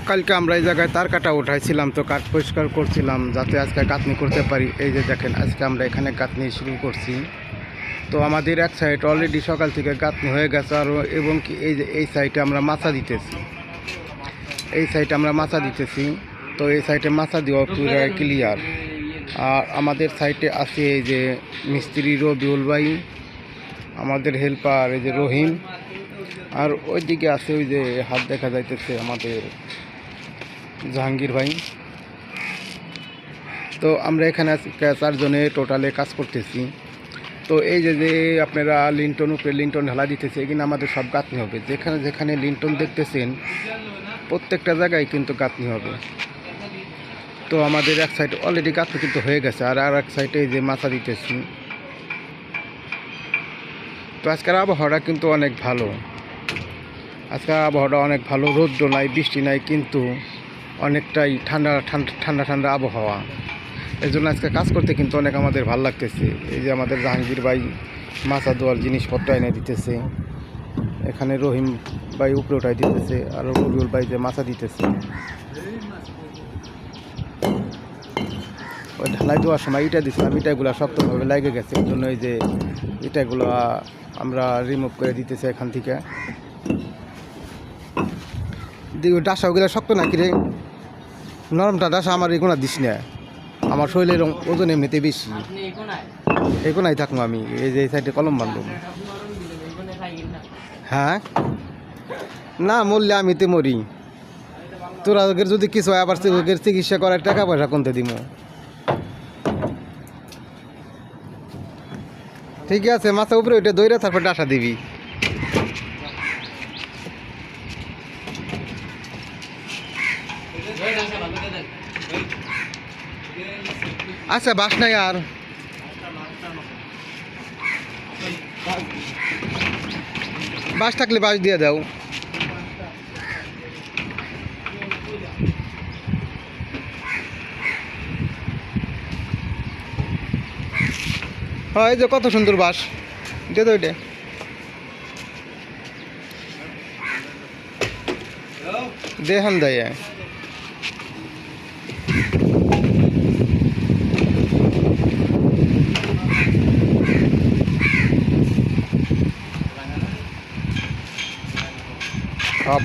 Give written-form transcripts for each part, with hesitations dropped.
কালকে আমরা এই জায়গায় তার কাটা উঠাইছিলাম, তো কাঠ পরিষ্কার করছিলাম যাতে আজকে গাঁথনি করতে পারি। এই যে দেখেন, আজকে আমরা এখানে গাঁথনি শুরু করছি। তো আমাদের এক সাইড অলরেডি সকাল থেকে গাঁথনি হয়ে গেছে, আর এবং কি এই যে এই সাইডে আমরা মাছা দিতেছি, এই সাইডে আমরা মাছা দিতেছি। তো এই সাইডে মাছা দেওয়া পুরো ক্লিয়ার। আর আমাদের সাইডে আছে এই যে মিস্ত্রি রবিউল ভাই, আমাদের হেল্পার এই যে রহিম, আর ওইদিকে আছে ওই যে হাত দেখা যাইতেছে আমাদের জাহাঙ্গীর ভাই। তো আমরা এখানে চারজনে টোটালে কাজ করতেছি। তো এই যে যে আপনারা লিন্টন উপরে লিন্টন ঢালা দিতেছে, এখানে আমাদের সব গাঁথনি হবে। যেখানে যেখানে লিন্টন দেখতেছেন প্রত্যেকটা জায়গায় কিন্তু গাঁথনি হবে। তো আমাদের এক সাইড অলরেডি গাঁথনি কিন্তু হয়ে গেছে, আর এক সাইডে এই যে মাথা দিতেছি। তো আজকের আবহাওয়াটা কিন্তু অনেক ভালো, আজকের আবহাওয়াটা অনেক ভালো, রৌদ্র নাই, বৃষ্টি নাই, কিন্তু অনেকটাই ঠান্ডা ঠান্ডা ঠান্ডা ঠান্ডা আবহাওয়া। এই জন্য আজকে কাজ করতে কিন্তু অনেক আমাদের ভালো লাগতেছে। এই যে আমাদের জাহাঙ্গীর ভাই মাছা দেওয়ার জিনিসপত্র এনে দিতেছে, এখানে রহিম ভাই উপরে উঠাই দিতেছে, আর রবিউল ভাই যে মাছা দিতেছে। ওই ঢালাই দেওয়ার সময় ইটা দিচ্ছিলাম, ইটাগুলো শক্তভাবে লেগে গেছে, এই জন্য এই যে ইটাগুলো আমরা রিমুভ করে দিতেছি এখান থেকে। ডাসা ওগুলো শক্ত নাকি রে, নরমটা ডাসা আমার এগুলো দিস না, আমার শরীরের ওজন এমনিতে বেশি। এগুলাই থাকবো আমি, এই যে এই সাইডে কলম বান্ধব। হ্যাঁ না মরলে আমি তো মরি, তোরা ওদের যদি কিছু হয় আবার ওদের চিকিৎসা করার টাকা পয়সা কোনতে দিব। ঠিক আছে, মাথা উপরে ওইটা দইরা তারপর ডাসা দিবি। আচ্ছা বাস নাই, আর বাস থাকলে বাস দিয়ে দাও। হয় যে কত সুন্দর বাস, দিয়ে দাও। এটা দেখান দেয়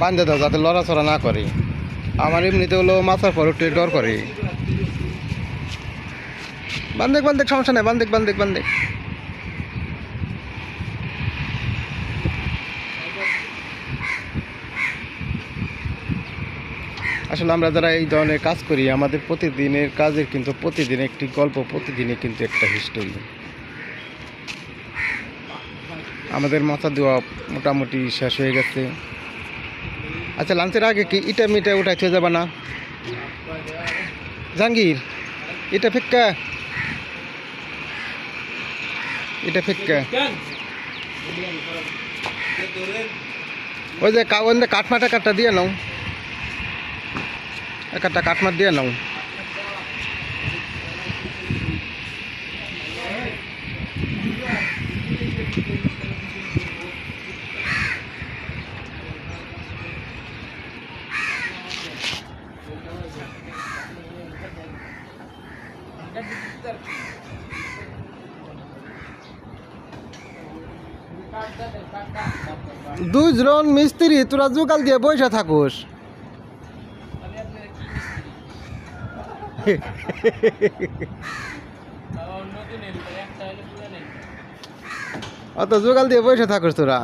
বান্ধে দাও যাতে লড়াচড়া না করে। আমার এমনিতে হলো মাথার পর একটু ডর করে। বান্ধেক বান্ধেক সমস্যা নেই, বান্ধেক বান্ধেক বান্ধেক। আসলে আমরা যারা এই ধরনের কাজ করি, আমাদের প্রতিদিনের কাজের কিন্তু প্রতিদিন একটি গল্প, প্রতিদিনে কিন্তু একটা হিস্টোরি। আমাদের মাথা দেওয়া মোটামুটি শেষ হয়ে গেছে। আচ্ছা লাঞ্চের আগে কি ইটা মিটা উঠাইতে যাবা না জাহাঙ্গীর? এটা ফিক্কা, এটা ফিক্কা। ওই যে কাঠমাটা কাঠটা দিয়ে নাও, একটা কাঠমাট দিয়ে নাও। দুইজন মিস্ত্রি, তোরা জোগাল দিয়ে বসে থাকুস। অত জোগাল দিয়ে বসে থাকুস তোরা।